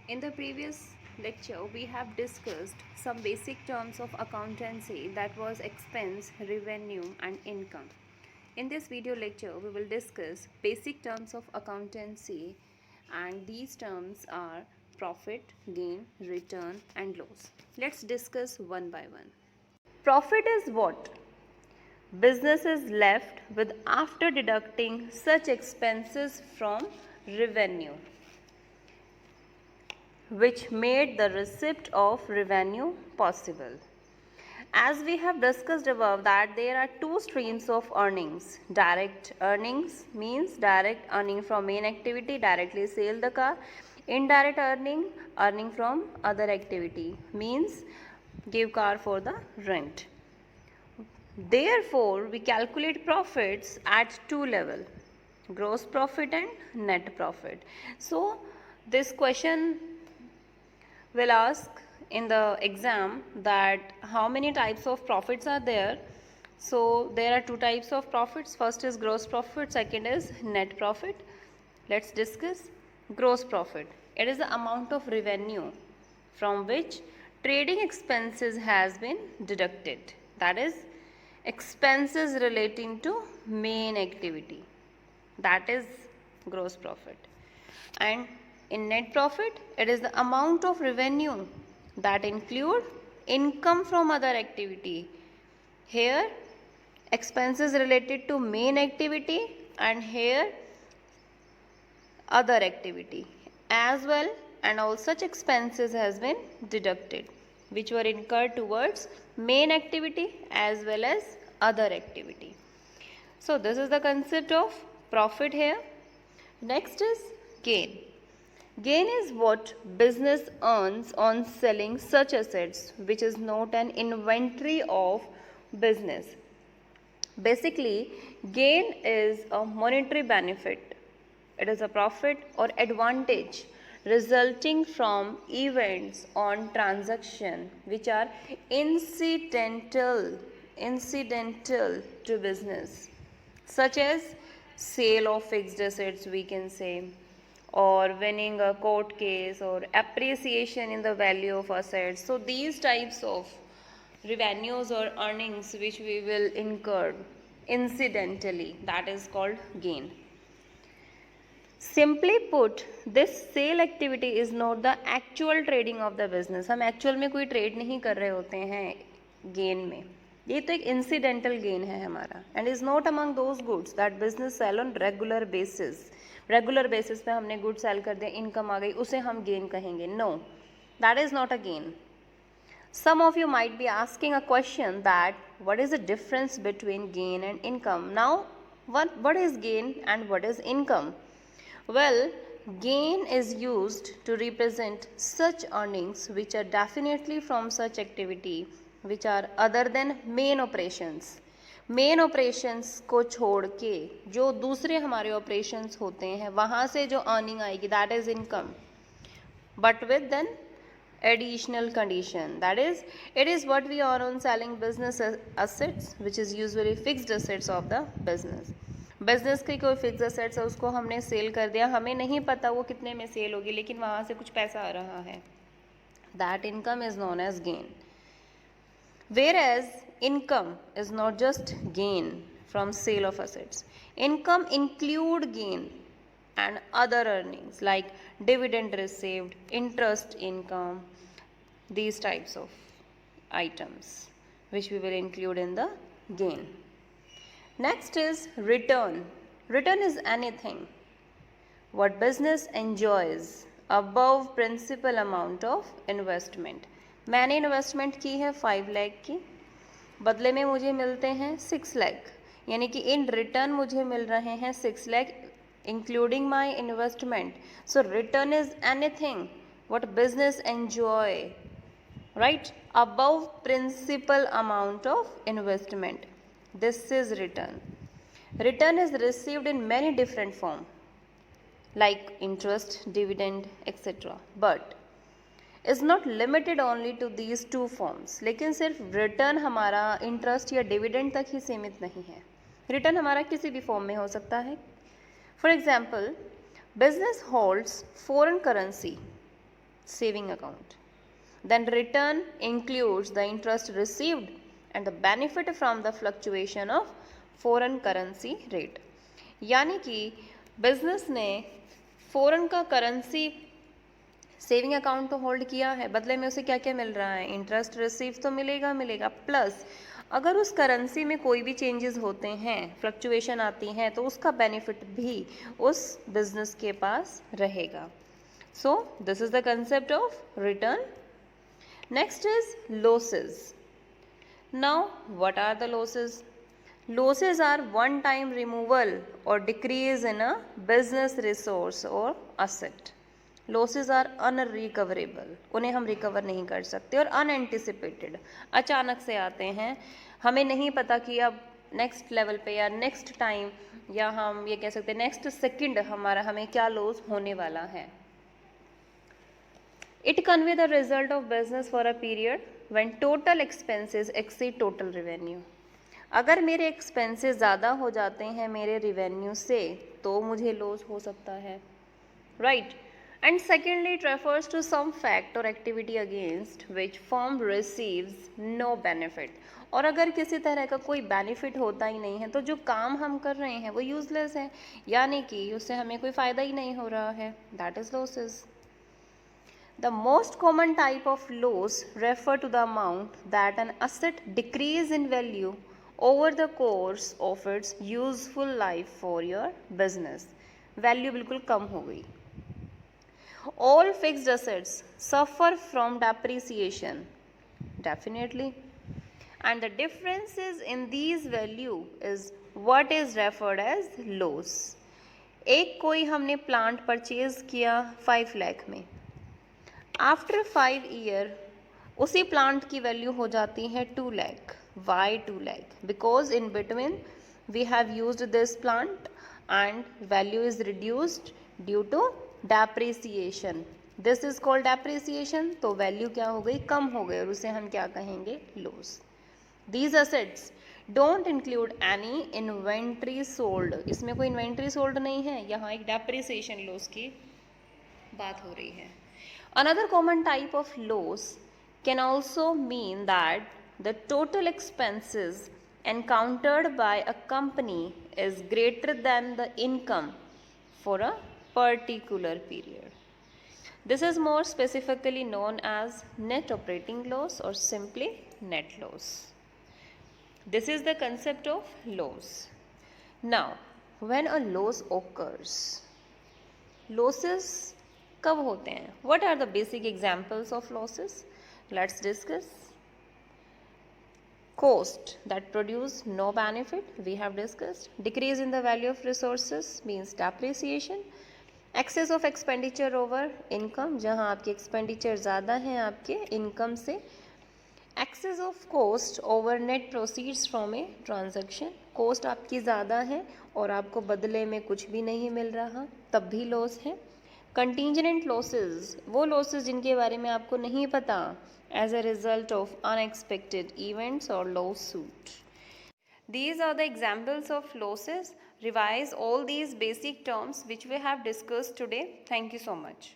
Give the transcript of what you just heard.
In the previous lecture, we have discussed some basic terms of accountancy, that was expense, revenue and income. In this video lecture, we will discuss basic terms of accountancy, and these terms are profit, gain, return and loss. Let's discuss one by one. Profit is what business is left with after deducting such expenses from revenue, which made the receipt of revenue possible. As we have discussed above, that there are two streams of earnings. Direct earnings means direct earning from main activity, directly sell the car. Indirect earning, earning from other activity, means give car for the rent. Therefore, we calculate profits at two levels, gross profit and net profit. So, this question will ask in the exam that how many types of profits are there. So there are two types of profits. First is gross profit, second is net profit. Let's discuss gross profit. It is the amount of revenue from which trading expenses has been deducted, that is expenses relating to main activity, that is gross profit. And in net profit, it is the amount of revenue that include income from other activity. Here expenses related to main activity, and here other activity as well, and all such expenses has been deducted which were incurred towards main activity as well as other activity. So this is the concept of profit here. Next is gain. Gain is what business earns on selling such assets, which is not an inventory of business. Basically, gain is a monetary benefit. It is a profit or advantage resulting from events on transaction which are incidental to business, such as sale of fixed assets, we can say, or winning a court case, or appreciation in the value of assets. So these types of revenues or earnings which we will incur incidentally, that is called gain. Simply put, this sale activity is not the actual trading of the business. हम actual में कोई trade नहीं कर रहे होते हैं gain में, ये तो एक इंसिडेंटल गेन है हमारा, and is not among those goods that business sell on regular basis. Regular basis पे हमने गुड सेल कर दिया, इनकम आ गई, उसे हम गेन कहेंगे. No, that is not a gain. Some of you might be asking a question that what is the difference between gain and income? Now, what is gain and what is income? Well, gain is used to represent such earnings which are definitely from such activity which are other than main operations. Main operations को छोड़ के जो दूसरे हमारे operations होते हैं वहाँ से जो अर्निंग आएगी, that is income, but with then additional condition, that is it is what we earn on selling business assets, which is usually fixed assets of the business. Business की कोई फिक्स असेट्स है, उसको हमने cell कर दिया, हमें नहीं पता वो कितने में सेल होगी, लेकिन वहाँ से कुछ पैसा आ रहा है, that income is known as gain. Whereas income is not just gain from sale of assets. Income include gain and other earnings like dividend received, interest income, these types of items which we will include in the gain. Next is return. Return is anything what business enjoys above principal amount of investment. मैंने investment की है 5 लाख की, बदले में मुझे मिलते हैं 6 लाख, यानी कि इन रिटर्न मुझे मिल रहे हैं 6 lakh including my investment. So return is anything what business enjoy right above principal amount of investment. This is return. Return is received in many different form like interest, dividend, etc. But is not limited only to these two forms. लेकिन सिर्फ return हमारा interest या dividend तक ही सीमित नहीं है, return हमारा किसी भी फॉर्म में हो सकता है. For example, business holds foreign currency saving account. Then return includes the interest received and the benefit from the fluctuation of foreign currency rate. यानी कि बिजनेस ने फॉरेन का करेंसी सेविंग अकाउंट तो होल्ड किया है, बदले में उसे क्या क्या मिल रहा है, इंटरेस्ट रिसीव तो मिलेगा, प्लस अगर उस करेंसी में कोई भी चेंजेस होते हैं, फ्लक्चुएशन आती हैं, तो उसका बेनिफिट भी उस बिजनेस के पास रहेगा. So this is the concept of return. Next is losses. Now, what are the losses? Losses are one-time removal or decrease in a business resource or asset. Losses are unrecoverable. उन्हें हम recover नहीं कर सकते. और unanticipated, अचानक से आते हैं, हमें नहीं पता कि अब नेक्स्ट लेवल पे या नेक्स्ट टाइम या हम ये कह सकते हैं नेक्स्ट सेकंड हमें क्या लॉस होने वाला है. It convey the result of business for a period when total expenses exceed total revenue. अगर मेरे एक्सपेंसेस ज़्यादा हो जाते हैं मेरे रिवेन्यू से तो मुझे लॉस हो सकता है, right. And secondly it refers to some fact और activity against which firm receives no benefit. और अगर किसी तरह का कोई बेनिफिट होता ही नहीं है तो जो काम हम कर रहे हैं वो यूजलेस है, यानी कि उससे हमें कोई फ़ायदा ही नहीं हो रहा है. That is losses. The most common type of loss refer to the amount that an asset decrease in value over the course of its useful life for your business. Value बिल्कुल कम हो गई. All fixed assets suffer from depreciation, definitely, and the differences in these value is what is referred as loss. एक कोई हमने plant purchase किया 5 लाख में, after 5 year उसी plant की वैल्यू हो जाती है 2 lakh. Why 2 lakh? Because in between we have used this plant and value is reduced due to depreciation. This is called depreciation. तो वैल्यू क्या हो गई, कम हो गई, और उसे हम क्या कहेंगे, loss. These assets don't include any inventory sold. इसमें कोई इन्वेंट्री सोल्ड नहीं है, यहाँ एक डेप्रिसिएशन लॉस की बात हो रही है. Another common type of loss can also mean that the total expenses encountered by a company is greater than the income for a particular period. This is more specifically known as net operating loss or simply net loss. This is the concept of loss. Now, when a loss occurs, losses कब होते हैं? What are the basic examples of losses? Let's discuss. Cost that produce no benefit, we have discussed. Decrease in the value of resources means depreciation. Excess of expenditure over income, जहाँ आपके expenditure ज़्यादा हैं आपके income से. Excess of cost over net proceeds from a transaction. Cost आपकी ज़्यादा है और आपको बदले में कुछ भी नहीं मिल रहा, तब भी लॉस है. कंटीजेंट लॉसेज, वो लॉसेज जिनके बारे में आपको नहीं पता, as a result of unexpected events और lawsuit. These are the examples of losses. Revise all these basic terms which we have discussed today. Thank you so much.